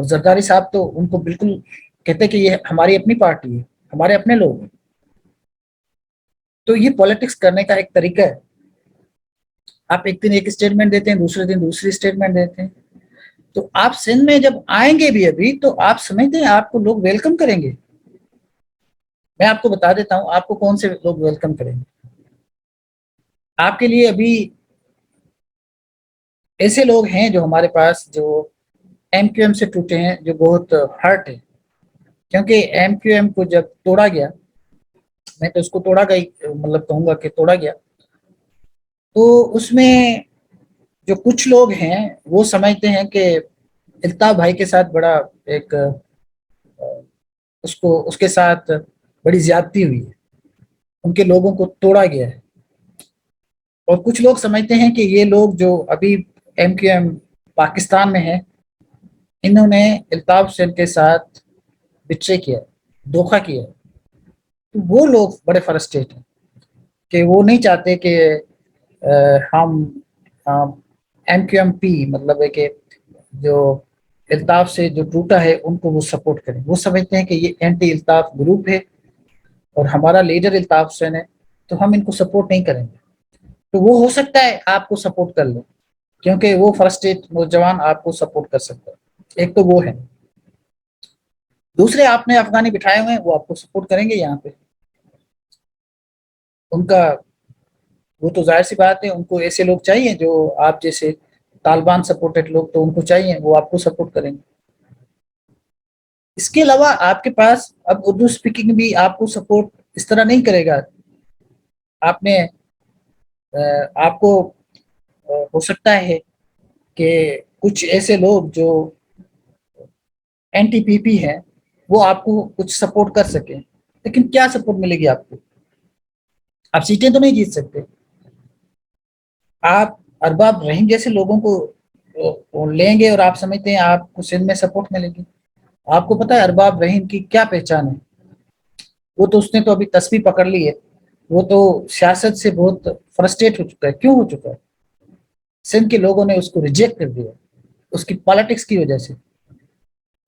اور زرداری صاحب تو ان کو بالکل کہتے کہ یہ ہماری اپنی پارٹی ہے، ہمارے اپنے لوگ ہیں. تو یہ پالیٹکس کرنے کا ایک طریقہ ہے. آپ ایک دن ایک اسٹیٹمنٹ دیتے ہیں، دوسرے دن دوسری اسٹیٹمنٹ دیتے ہیں. تو آپ سندھ میں جب آئیں گے بھی ابھی تو آپ سمجھتے ہیں آپ کو لوگ ویلکم کریں گے؟ میں آپ کو بتا دیتا ہوں آپ کو کون سے لوگ ویلکم کریں گے. آپ کے لیے ابھی ایسے لوگ ہیں جو ہمارے پاس جو ایم کیو ایم سے ٹوٹے ہیں، جو بہت ہرٹ ہے، کیونکہ ایم کیو ایم کو جب توڑا گیا، میں تو اس کو توڑا گیا، مطلب کہوں گا کہ توڑا گیا، تو اس میں جو کچھ لوگ ہیں وہ سمجھتے ہیں کہ الطاف بھائی کے ساتھ بڑا ایک اس کے ساتھ بڑی زیادتی ہوئی ہے، ان کے لوگوں کو توڑا گیا ہے. اور کچھ لوگ سمجھتے ہیں کہ یہ لوگ جو ابھی ایم کیو ایم پاکستان میں ہیں، انہوں نے الطاف حسین کے ساتھ بٹرے کیا، دھوکہ کیا. وہ لوگ بڑے فرسٹریٹ ہیں کہ وہ نہیں چاہتے کہ ہم ایم کیو ایم پی، مطلب ہے کہ جو الطاف سے جو ٹوٹا ہے ان کو وہ سپورٹ کریں. وہ سمجھتے ہیں کہ یہ اینٹی الطاف گروپ ہے اور ہمارا لیڈر الطاف حسین ہے، تو ہم ان کو سپورٹ نہیں کریں گے. تو وہ ہو سکتا ہے آپ کو سپورٹ کر لیں، کیونکہ وہ فرسٹریٹ نوجوان آپ کو سپورٹ کر سکتا ہے. ایک تو وہ ہے. دوسرے آپ نے افغانی بٹھائے ہوئے ہیں، وہ آپ کو سپورٹ کریں گے یہاں پہ. ان کا وہ تو ظاہر سی بات ہے، ان کو ایسے لوگ چاہیے جو آپ جیسے طالبان سپورٹڈ لوگ، تو ان کو چاہیے وہ آپ کو سپورٹ کریں گے. اس کے علاوہ آپ کے پاس اب اردو اسپیکنگ بھی آپ کو سپورٹ اس طرح نہیں کرے گا. آپ کو ہو سکتا ہے کہ کچھ ایسے لوگ جو این ٹی پی پی ہیں وہ آپ کو کچھ سپورٹ کر سکیں، لیکن کیا سپورٹ ملے گی آپ کو؟ آپ سیٹیں تو نہیں جیت سکتے. آپ ارباب رحیم جیسے لوگوں کو لیں گے اور آپ سمجھتے ہیں آپ کو سندھ میں سپورٹ ملے گی؟ آپ کو پتا ہے ارباب رحیم کی کیا پہچان ہے؟ وہ تو اس نے تو ابھی تسبیح پکڑ لی ہے، وہ تو سیاست سے بہت فرسٹریٹ ہو چکا ہے. کیوں ہو چکا ہے؟ سندھ کے لوگوں نے اس کو ریجیکٹ کر دیا، اس کی پالیٹکس کی وجہ سے،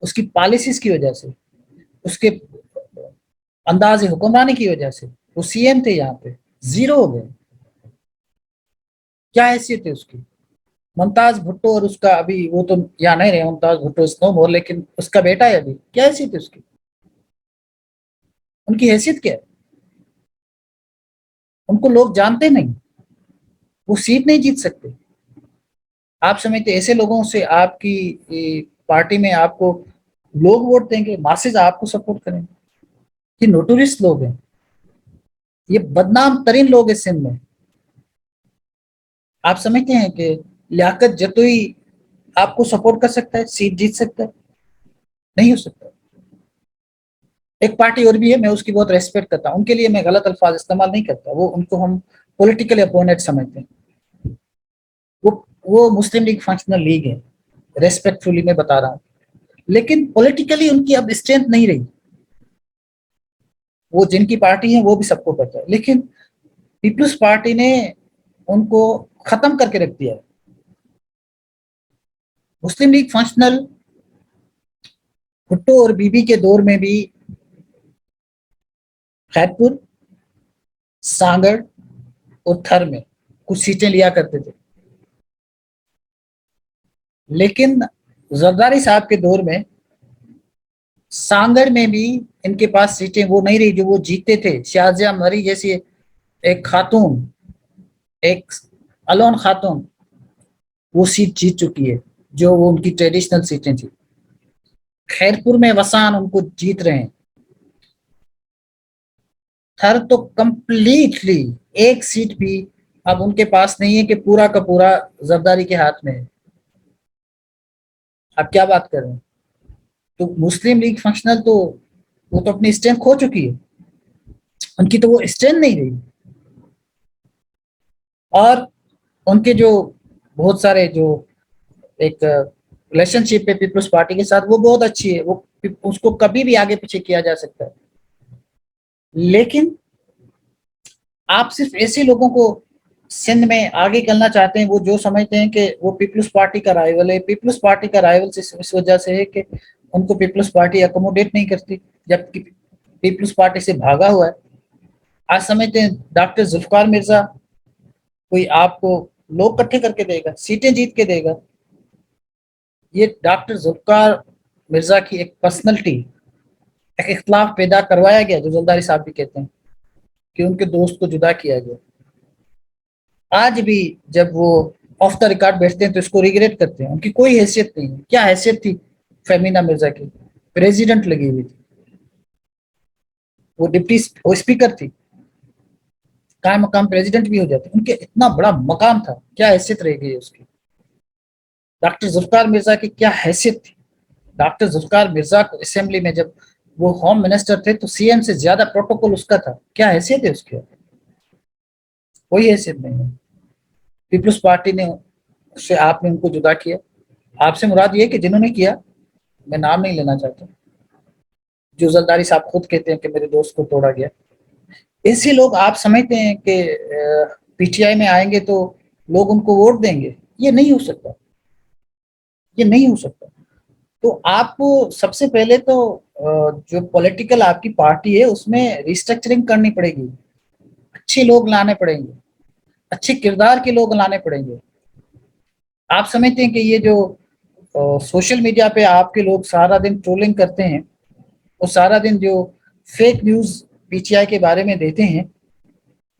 اس کی پالیسیز کی وجہ سے، اس کے انداز حکمرانی کی وجہ سے. وہ سی ایم تھے، یہاں پہ زیرو ہو گئے. کیا حیثیت ہے اس کی؟ ممتاز بھٹو اور اس کا ابھی وہ تو یہاں نہیں رہے، ممتاز بھٹو اس نو مور، لیکن اس کا بیٹا ہے ابھی. کیا حیثیت ہے اس کی؟ ان کی حیثیت کیا ہے؟ ان کو لوگ جانتے نہیں، وہ سیٹ نہیں جیت سکتے. آپ سمجھتے ایسے لوگوں سے آپ کی پارٹی میں آپ کو لوگ ووٹ دیں گے؟ ماسز آپ کو سپورٹ کریں گے؟ یہ نوٹوریس لوگ ہیں، یہ بدنام ترین لوگ ہیں سندھ میں. آپ سمجھتے ہیں کہ لیاقت جتوئی آپ کو سپورٹ کر سکتا ہے، سیٹ جیت سکتا ہے؟ نہیں ہو سکتا. ایک پارٹی اور بھی ہے، میں اس کی بہت ریسپیکٹ کرتا ہوں، ان کے لیے میں غلط الفاظ استعمال نہیں کرتا، وہ ان کو ہم پولیٹیکل اپوننٹ سمجھتے ہیں. وہ مسلم لیگ فنکشنل لیگ ہے، ریسپیکٹ فلی میں بتا رہا ہوں. لیکن پولیٹیکلی ان کی اب اسٹرینتھ نہیں رہی. وہ جن کی پارٹی ہے وہ بھی سب کو پتا ہے، لیکن پیپلز پارٹی نے ان کو ختم کر کے رکھ دیا. مسلم لیگ فنکشنل بھٹو اور بی بی کے دور میں بھی خیرپور، سانگڑ اور تھر میں کچھ سیٹیں لیا کرتے تھے، لیکن زرداری صاحب کے دور میں سانگڑ میں بھی ان کے پاس سیٹیں وہ نہیں رہی جو وہ جیتتے تھے. شازیہ مری جیسی ایک خاتون، ایک الون خاتون، وہ سیٹ جیت چکی ہے جو وہ ان کی ٹریڈیشنل سیٹیں تھیں. خیرپور میں وسان ان کو جیت رہے ہیں. تھر تو کمپلیٹلی ایک سیٹ بھی اب ان کے پاس نہیں ہے کہ پورا کا پورا زرداری کے ہاتھ میں ہے. اب کیا بات کر رہے ہیں؟ تو مسلم لیگ فنکشنل تو وہ تو اپنی اسٹرینتھ کھو چکی ہے، ان کی تو وہ اسٹرینتھ نہیں رہی. اور ان کے جو بہت سارے جو ایک ریلیشن شپ ہے پیپلز پارٹی کے ساتھ، وہ بہت اچھی ہے، وہ اس کو کبھی بھی آگے پیچھے کیا جا سکتا ہے. لیکن آپ صرف ایسے لوگوں کو سندھ میں آگے چلنا چاہتے ہیں، وہ جو سمجھتے ہیں کہ وہ پیپلز پارٹی کا رائیول ہے. پیپلز پارٹی کا رائیول اس وجہ سے ہے کہ ان کو پیپلز پارٹی اکوموڈیٹ نہیں کرتی، جبکہ پیپلز پارٹی سے بھاگا ہوا ہے. آج سمجھتے ہیں ڈاکٹر ذوالفقار مرزا کوئی آپ کو لوگ اکٹھے کر کے دے گا، سیٹیں جیت کے دے گا. یہ ڈاکٹر ذوالفقار مرزا کی ایک پرسنلٹی، ایک اختلاف پیدا کروایا گیا، جو زلداری صاحب بھی کہتے ہیں کہ ان کے دوست کو جدا کیا گیا. آج بھی جب وہ آف دا ریکارڈ بیٹھتے ہیں تو اس کو ریگریٹ کرتے ہیں. ان کی کوئی حیثیت نہیں ہے. کیا حیثیت تھی فیمینا مرزا کی؟ پریزیڈنٹ لگی ہوئی تھی، وہ ڈپٹی اسپیکر تھی، قائم مقام پریزیڈنٹ بھی ہو جاتے. ان کے اتنا بڑا مقام تھا، کیا حیثیت رہ گئی اس کی؟ ڈاکٹر ذوالفقار مرزا کی کیا حیثیت تھی؟ ڈاکٹر ذوالفقار مرزا کو اسمبلی میں جب وہ ہوم منسٹر تھے تو سی ایم سے زیادہ پروٹوکول اس کا تھا. کیا حیثیت ہے اس کی؟ کوئی حیثیت نہیں ہے. پیپلز پارٹی نے سے آپ نے ان کو جدا کیا. آپ سے مراد یہ کہ جنہوں نے کیا، میں نام نہیں لینا چاہتا، جو زلداری صاحب خود کہتے ہیں کہ میرے دوست کو توڑا گیا. ایسے لوگ آپ سمجھتے ہیں کہ پی ٹی آئی میں آئیں گے تو لوگ ان کو ووٹ دیں گے؟ یہ نہیں ہو سکتا، یہ نہیں ہو سکتا. تو آپ کو سب سے پہلے تو جو پولیٹیکل آپ کی پارٹی ہے اس میں ریسٹرکچرنگ کرنی پڑے گی. اچھے لوگ لانے پڑیں گے، اچھے کردار کے لوگ لانے پڑیں گے. آپ سمجھتے ہیں کہ یہ جو سوشل میڈیا پہ آپ کے لوگ سارا دن ٹرولنگ کرتے ہیں اور سارا دن جو fake news P T I کے بارے میں دیتے ہیں،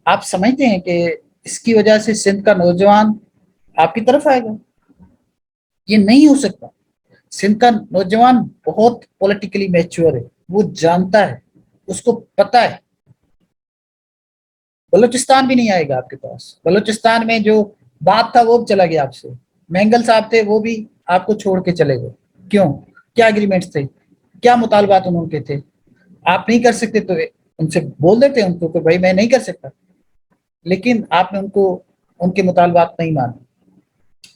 آپ سمجھتے ہیں کہ اس کی وجہ سے سندھ کا نوجوان آپ کی طرف آئے گا؟ یہ نہیں ہو سکتا. سندھ کا نوجوان بہت پولیٹیکلی میچور ہے، وہ جانتا ہے، اس کو پتا ہے. بلوچستان بھی نہیں آئے گا آپ کے پاس. بلوچستان میں جو بات تھا وہ چلا گیا آپ سے. مینگل صاحب تھے، وہ بھی آپ کو چھوڑ کے چلے گئے. کیوں؟ کیا اگریمنٹس تھے؟ کیا مطالبات انہوں کے تھے؟ آپ نہیں کر سکتے تو ان سے بول دیتے ان کو کہ بھائی میں نہیں کر سکتا، لیکن آپ نے ان کے مطالبات نہیں مانے.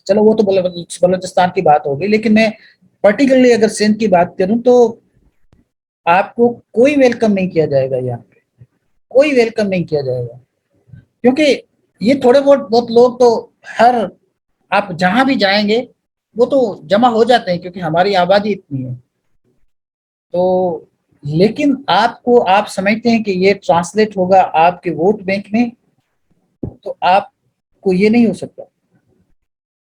چلو وہ تو بلوچستان کی بات ہوگی، لیکن میں پرٹیکولرلی اگر سندھ کی بات کروں تو آپ کو کوئی ویلکم نہیں کیا جائے گا. یہاں پہ کوئی ویلکم نہیں کیا جائے گا، کیونکہ یہ تھوڑے بہت لوگ تو ہر آپ جہاں بھی جائیں گے وہ تو جمع ہو جاتے ہیں، کیونکہ ہماری آبادی اتنی ہے. تو لیکن آپ سمجھتے ہیں کہ یہ ٹرانسلیٹ ہوگا آپ کے ووٹ بینک میں، تو آپ کو یہ نہیں ہو سکتا.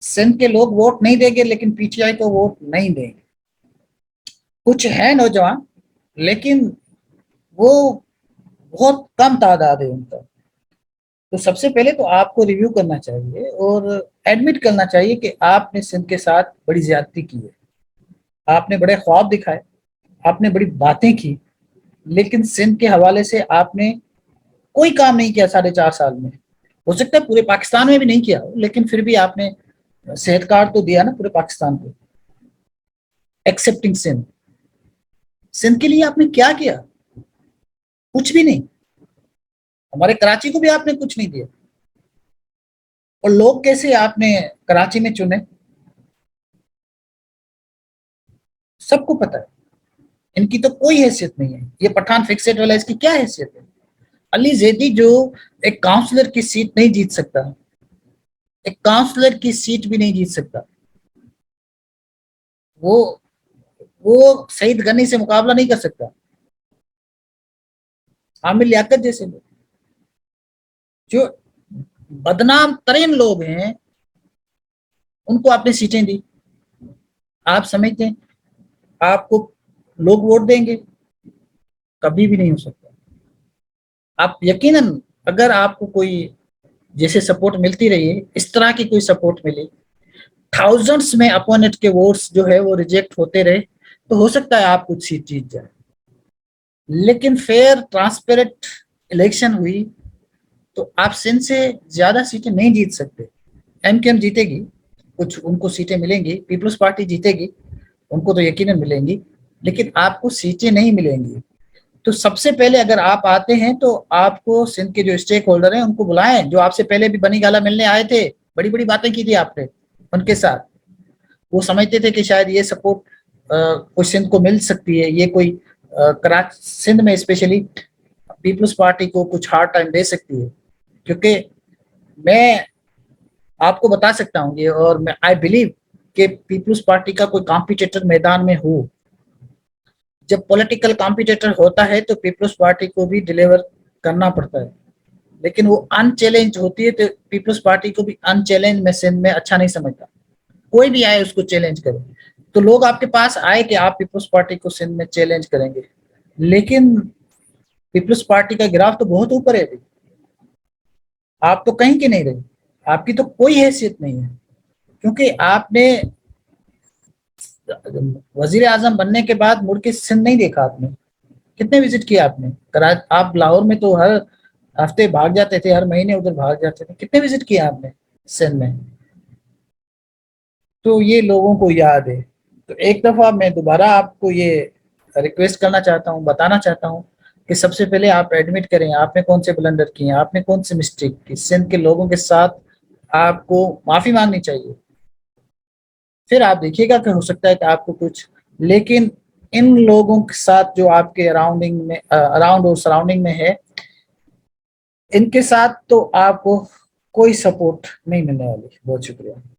سندھ کے لوگ ووٹ نہیں دیں گے، لیکن پی ٹی آئی کو ووٹ نہیں دیں گے. کچھ ہیں نوجوان، لیکن وہ بہت کم تعداد ہے ان کا. تو سب سے پہلے تو آپ کو ریویو کرنا چاہیے اور ایڈمٹ کرنا چاہیے کہ آپ نے سندھ کے ساتھ بڑی زیادتی کی ہے. آپ نے بڑے خواب دکھائے، آپ نے بڑی باتیں کی، لیکن سندھ کے حوالے سے آپ نے کوئی کام نہیں کیا 4.5 سال میں. ہو سکتا ہے پورے پاکستان میں بھی نہیں کیا، لیکن پھر بھی آپ نے صحت کارڈ تو دیا نا پورے پاکستان کو، ایکسپٹنگ سندھ کے لیے آپ نے کیا کیا؟ کچھ بھی نہیں. ہمارے کراچی کو بھی آپ نے کچھ نہیں دیا. اور لوگ کیسے آپ نے کراچی میں چنے؟ سب کو پتا ہے. ان کی تو کوئی حیثیت نہیں ہے. یہ پٹھان فکسٹ والا، اس کی کیا حیثیت ہے؟ علی زیدی جو ایک کاؤنسلر کی سیٹ نہیں جیت سکتا، ایک کاؤنسلر کی سیٹ بھی نہیں جیت سکتا، وہ سعید غنی سے مقابلہ نہیں کر سکتا. عامر لیاقت جیسے لوگ جو بدنام ترین لوگ ہیں، ان کو آپ نے سیٹیں دی. آپ سمجھتے ہیں آپ کو لوگ ووٹ دیں گے؟ کبھی بھی نہیں ہو سکتا. آپ یقیناً اگر آپ کو کوئی جیسے سپورٹ ملتی رہی ہے، اس طرح کی کوئی سپورٹ ملی، تھاؤزنڈس میں اپوننٹ کے ووٹس جو ہے وہ ریجیکٹ ہوتے رہے، تو ہو سکتا ہے آپ کچھ سیٹ جیت جائے. لیکن فیئر ٹرانسپیرنٹ الیکشن ہوئی تو آپ سندھ سے زیادہ سیٹیں نہیں جیت سکتے. ایم کیو ایم جیتے گی، کچھ ان کو سیٹیں ملیں گی، پیپلز پارٹی جیتے گی، ان کو تو یقیناً ملیں گی، لیکن آپ کو سیٹیں نہیں ملیں گی. تو سب سے پہلے اگر آپ آتے ہیں تو آپ کو سندھ کے جو اسٹیک ہولڈر ہیں ان کو بلائیں، جو آپ سے پہلے بھی بنی گالا ملنے آئے تھے، بڑی بڑی باتیں کی تھی آپ نے ان کے ساتھ. وہ سمجھتے تھے کہ شاید یہ سپورٹ کوئی سندھ کو مل سکتی ہے، یہ کوئی سندھ میں اسپیشلی پیپلز پارٹی کو کچھ ہارڈ ٹائم دے سکتی ہے، کیونکہ میں آپ کو بتا سکتا ہوں یہ، اور میں آئی بلیو کہ پیپلز پارٹی کا کوئی کمپیٹیٹر میدان میں ہو، جب پولیٹیکل کمپیٹیٹر ہوتا ہے تو پیپلز پارٹی کو بھی ڈیلیور کرنا پڑتا ہے، لیکن وہ ان چیلنج ہوتی ہے تو پیپلز پارٹی کو بھی ان چیلنج میں سندھ میں اچھا نہیں سمجھتا، کوئی بھی آئے اس کو چیلنج کرے، تو لوگ آپ کے پاس آئے کہ آپ پیپلز پارٹی کو سندھ میں چیلنج کریں گے، لیکن پیپلز پارٹی کا گراف تو بہت اوپر ہے ابھی، آپ تو کہیں کے نہیں رہے، آپ کی تو کوئی حیثیت نہیں ہے، کیونکہ آپ نے وزیر اعظم بننے کے بعد مڑ کے سندھ نہیں دیکھا، آپ نے کتنے وزٹ کیا آپ نے؟ آپ لاہور میں تو ہر ہفتے بھاگ جاتے تھے، ہر مہینے ادھر بھاگ جاتے تھے، کتنے وزٹ کیا آپ نے سندھ میں؟ تو یہ لوگوں کو یاد ہے، تو ایک دفعہ میں دوبارہ آپ کو یہ ریکویسٹ کرنا چاہتا ہوں، بتانا چاہتا ہوں کہ سب سے پہلے آپ ایڈمٹ کریں آپ نے کون سے بلنڈر کیے ہیں، آپ نے کون سے مسٹیک کی، سندھ کے لوگوں کے ساتھ آپ کو معافی مانگنی چاہیے، پھر آپ دیکھیے گا کہ ہو سکتا ہے کہ آپ کو کچھ، لیکن ان لوگوں کے ساتھ جو آپ کے اراؤنڈنگ میں اراؤنڈ اور سراؤنڈنگ میں ہے، ان کے ساتھ تو آپ کو کوئی سپورٹ نہیں ملنے والی۔ بہت شکریہ۔